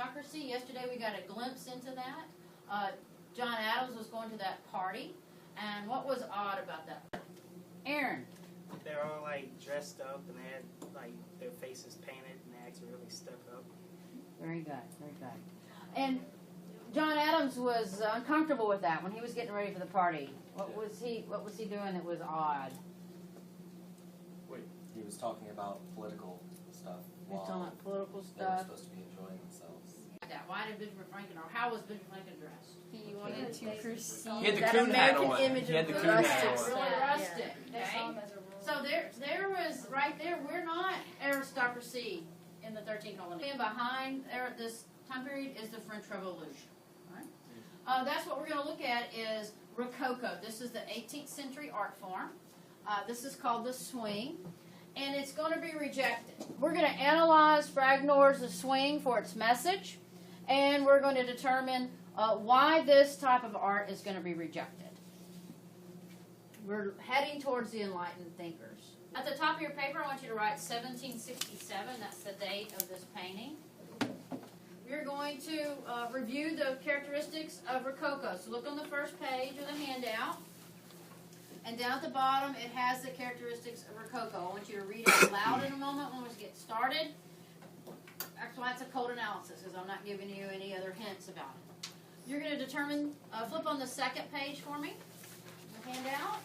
aristocracy. Yesterday we got a glimpse into that. John Adams was going to that party, and what was odd about that? Aaron. They're all like dressed up and they had like their faces painted and they acted really stuck up. Very good, very good. And John Adams was uncomfortable with that when he was getting ready for the party. What was he doing that was odd? Wait, he was talking about political stuff. He was talking about political They were stuff. supposed to be enjoying themselves. Why did Benjamin Franklin, or how was Benjamin Franklin dressed? He wanted to perceive He had the that coon hat American on. image He had of the coon hat rustic on. stuff. Really rustic. They Okay? saw him as a ruler. So there was, right there, we're not aristocracy in the 13th colony. And behind this time period is the French Revolution. Right? That's what we're going to look at is Rococo. This is the 18th century art form. This is called the swing. And it's going to be rejected. We're going to analyze Fragnor's swing for its message. And we're going to determine why this type of art is going to be rejected. We're heading towards the enlightened thinkers. At the top of your paper, I want you to write 1767. That's the date of this painting. We're going to review the characteristics of Rococo. So look on the first page of the handout. And down at the bottom, it has the characteristics of Rococo. I want you to read it aloud in a moment when we get started. Actually, that's a code analysis because I'm not giving you any other hints about it. You're going to determine, flip on the second page for me. Handout.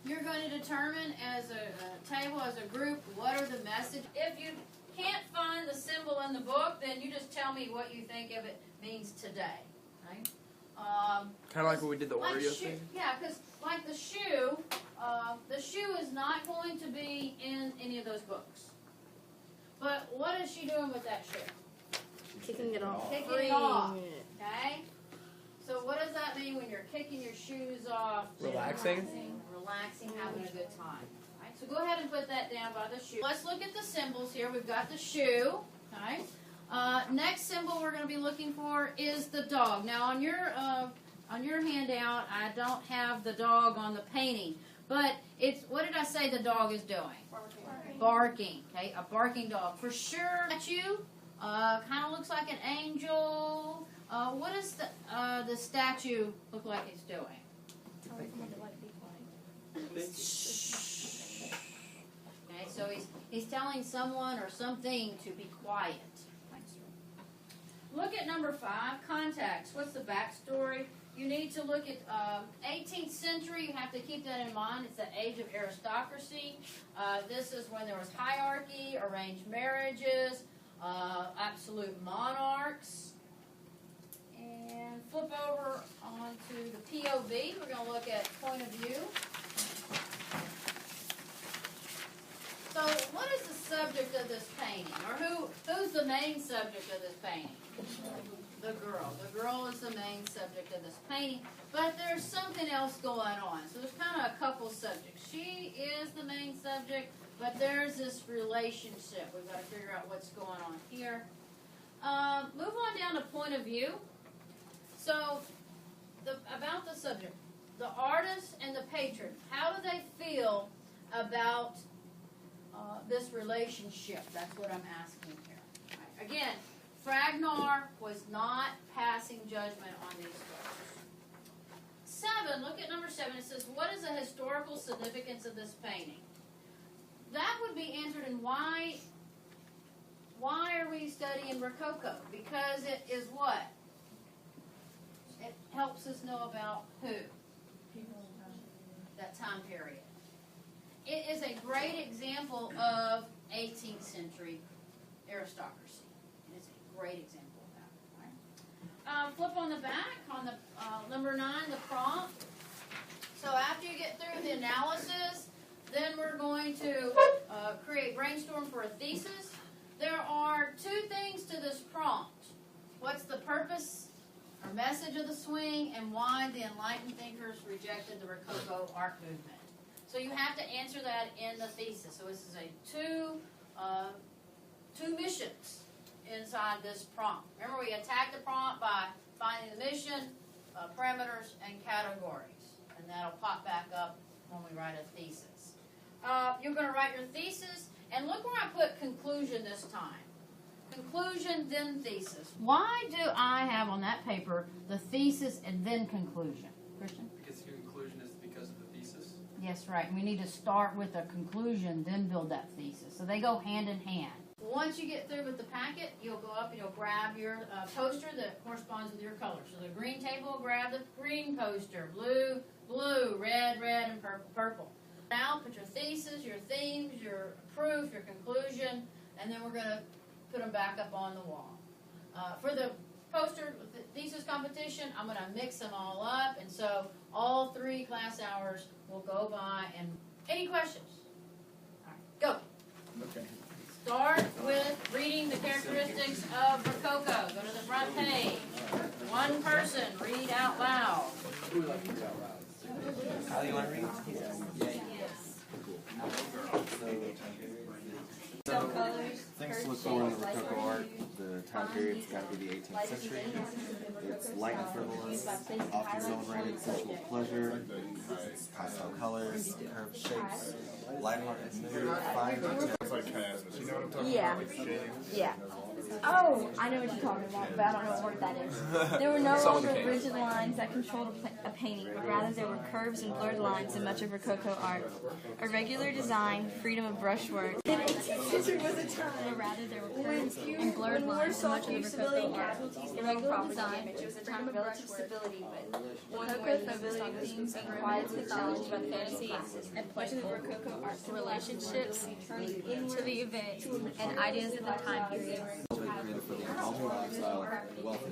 You're going to determine as a table, as a group, what are the messages. If you can't find the symbol in the book, then you just tell me what you think of it means today. Right? Kind of like when we did the Like Oreo shoe, thing. yeah, because like the shoe is not going to be in any of those books. But what is she doing with that shoe? Kicking it off. Kicking it off. Okay? So what does that mean when you're kicking your shoes off? Relaxing. Relaxing, having a good time. Right? So go ahead and put that down by the shoe. Let's look at the symbols here. We've got the shoe. Okay? Next symbol we're going to be looking for is the dog. Now on your handout, I don't have the dog on the painting, but it's, what did I say the dog is doing? Barking. Okay, a barking dog for sure. Statue kind of looks like an angel. What does the statue look like it's doing? Telling someone to like be quiet. Okay, so he's telling someone or something to be quiet. Look at number 5, context. What's the backstory? You need to look at 18th century. You have to keep that in mind. It's the age of aristocracy. This is when there was hierarchy, arranged marriages, absolute monarchs. And flip over onto the POV. We're going to look at point of view. So what is the subject of this painting? Or who's the main subject of this painting? The girl. The girl is the main subject of this painting. But there's something else going on. So there's kind of a couple subjects. She is the main subject, but there's this relationship. We've got to figure out what's going on here. Move on down to point of view. So about the subject. The artist and the patron. How do they feel about this relationship? That's what I'm asking here. Right. Again, Fragnar was not passing judgment on these books. 7, look at number 7. It says, what is the historical significance of this painting? That would be answered in why are we studying Rococo? Because it is what? It helps us know about who? That time period. It is a great example of 18th century aristocracy. It is a great example of that. Right? Flip on the back, on the number 9, the prompt. So after you get through the analysis, then we're going to create brainstorm for a thesis. There are 2 things to this prompt. What's the purpose or message of the swing, and why the enlightened thinkers rejected the Rococo art movement? So you have to answer that in the thesis. So this is a two missions inside this prompt. Remember, we attack the prompt by finding the mission, parameters, and categories. And that'll pop back up when we write a thesis. You're going to write your thesis, And look where I put conclusion this time. Conclusion, then thesis. Why do I have on that paper the thesis and then conclusion? Christian? Because conclusion is because of the thesis. Yes, right. And we need to start with a conclusion, then build that thesis. So they go hand in hand. Once you get through with the packet, you'll go up and you'll grab your poster that corresponds with your color. So the green table, grab the green poster. Blue, blue, red, red, and purple, purple. Now put your thesis, your themes, your proof, your conclusion, and then we're going to put them back up on the wall. For the poster thesis competition, I'm going to mix them all up, and so all 3 class hours will go by. And any questions? All right, go. Okay. Start with reading the characteristics of Rococo. Go to the front page. One person, read out loud. Who would like to read out loud? How do you want to read? So, things to look for in the Rococo art. The time period's got to be the 18th century. It's light and frivolous, often celebrated sensual pleasure. It's pastel colors, curved shapes, lighthearted mood, fine detail. Yeah. Yeah. Oh, I know what you're talking about, but I don't know what word that is. There were no longer rigid lines that controlled a painting, but rather there were curves and blurred lines in much of Rococo art. A regular design, freedom of brushwork. In 18th century was a time, but rather there were curves and blurred lines in much of the Rococo art. A regular design, which was a time of relative stability, but one where the focused on themes being quietly challenged by the fantasy and much of the Rococo art's relationships to the event and ideas of the time period. Created for the indulgent lifestyle, wealthy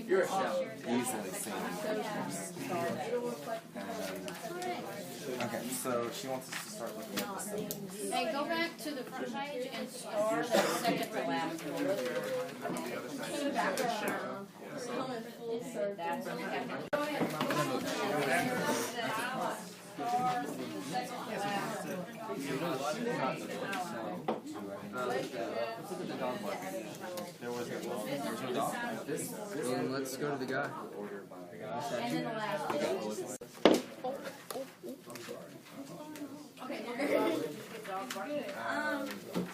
You're a shell. easily seen. Okay, so she wants us to start looking at the symbols. Hey, go back to the front page and start that second to last one. That's okay. Go ahead. There was a dog. There's no dog. Then let's go to the guy. And then the last one.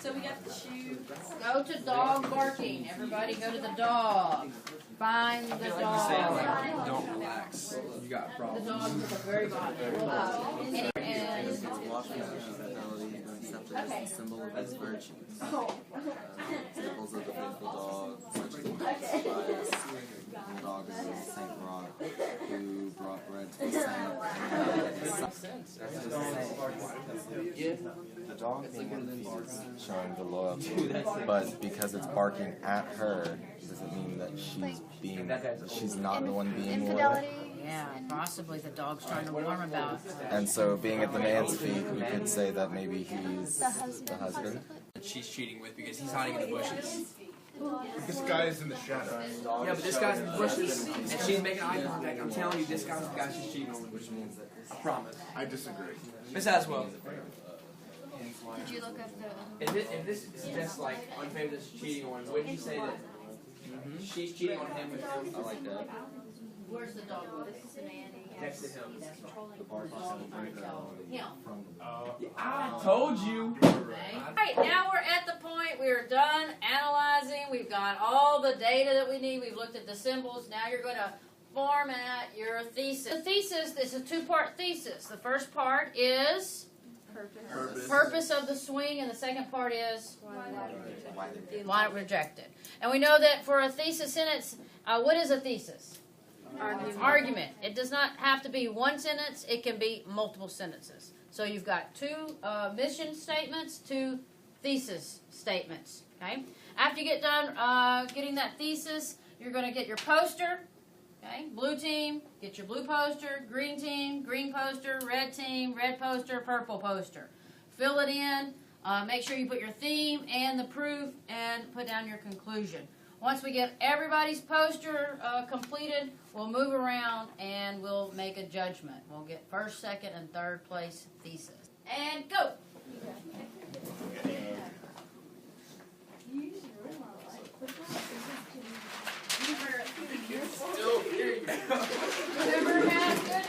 So we got the shoe. Go to dog barking. Everybody go to the dog. Find the dog. Don't relax. You got The problems. dog is at the very bottom. And It's walking out his fidelity and accepted as the symbol of his virtues. Symbols of the faithful dog, such as Phyilis. The dog is Saint Rock, who brought bread to the saint. That's just saying. The dog being in the fetus, showing the loyalty, but because it's barking at her, does it mean that she's not the one being loyal? yeah, possibly the dog's trying to warn about. And so, being at the man's feet, we could say that maybe he's the husband. That she's cheating with because he's hiding in the bushes. This guy is in the shadow. Yeah, but this guy's in the bushes and she's making eye contact. I'm telling you, this guy's the guy she's cheating on. Which means that I promise. I disagree. Ms.Aswell, Did you look up the... if this suggests like unfavorable cheating on, wouldn't you say that she's cheating on him with him? I like that. Where's the dog? This is the man. Next to him. The bark is Him. from I told you. Okay. Alright, now we're at the point we're done analyzing. We've got all the data that we need. We've looked at the symbols. Now you're going to format your thesis. The thesis is a 2-part thesis. The first part is purpose of the swing, and the second part is why it rejected. And we know that for a thesis sentence, what is a thesis? Argument. It does not have to be one sentence. It can be multiple sentences. So you've got 2 mission statements, 2 thesis statements. Okay. After you get done getting that thesis, you're going to get your poster. Okay. Blue team, get your blue poster. Green team, green poster. Red team, red poster. Purple poster. Fill it in. Make sure you put your theme and the proof, and put down your conclusion. Once we get everybody's poster completed, we'll move around and we'll make a judgment. We'll get first, second, and third place thesis. And go! Whoever has good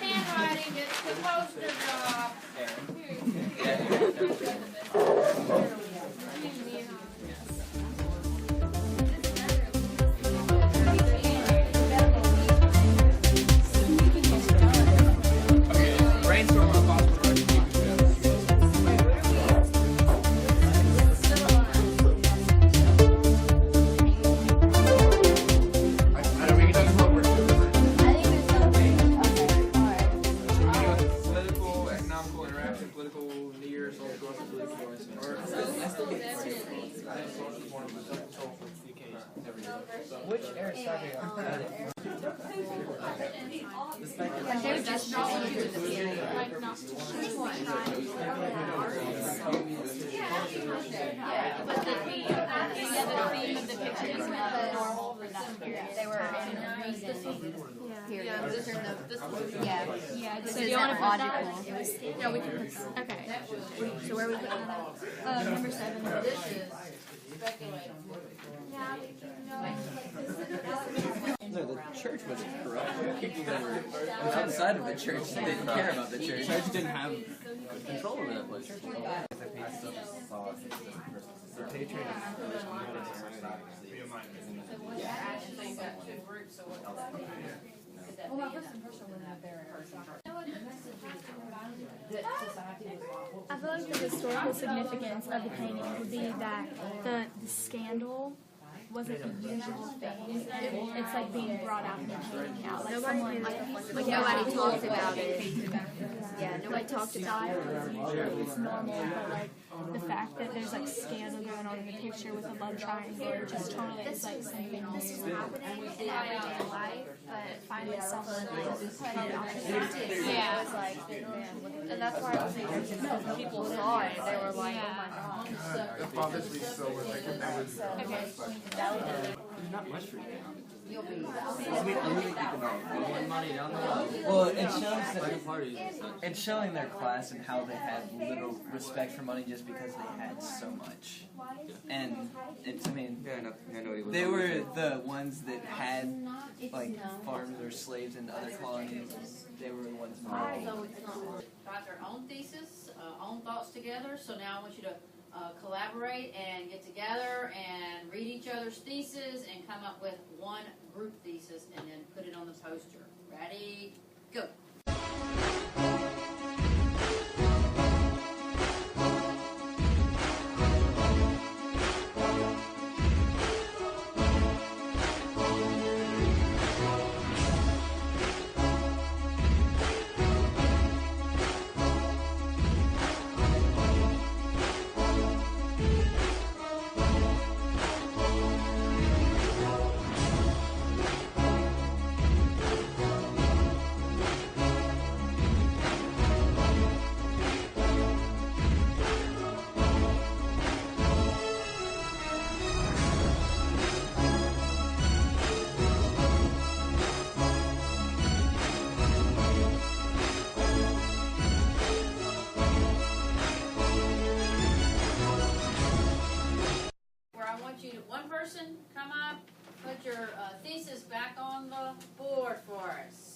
Which Aristotle? And they're just not to do the period, like not to but the theme of the picture is not normal for that period. They were in a reasoning period. Yeah. So do you want to put that? Yeah, we can put that. Okay. So where are we putting that? Number 7. This is speculate on No, the church wasn't corrupt. People that were outside of the church didn't care about the church. The church didn't have control over that place. The patron I feel like the historical significance of the painting would be that the scandal wasn't the usual thing. It's like being brought out in the painting now. Like someone, like nobody talked about it. Yeah, nobody talked about it. It's normal, but like the fact that there's like scandal going on in the picture with a love triangle, just totally it's like something this was happening in everyday life, but finally someone put it on the surface. Yeah, it was like, and that's why I was thinking because people saw it, they were like, oh my god. That bothers me so much. I can never do that. Okay. There's not much for you. You'll be. Well, it shows that it's showing their class and how they had little respect for money just because they had so much. And it's, I mean, they were the ones that had like farms or slaves in other colonies. They were the ones who So it's not got their own thesis, own thoughts together. So now I want you to collaborate and get together and read each other's theses and come up with one group thesis and then put it on the poster. Ready? Go. One person come up, put your thesis back on the board for us.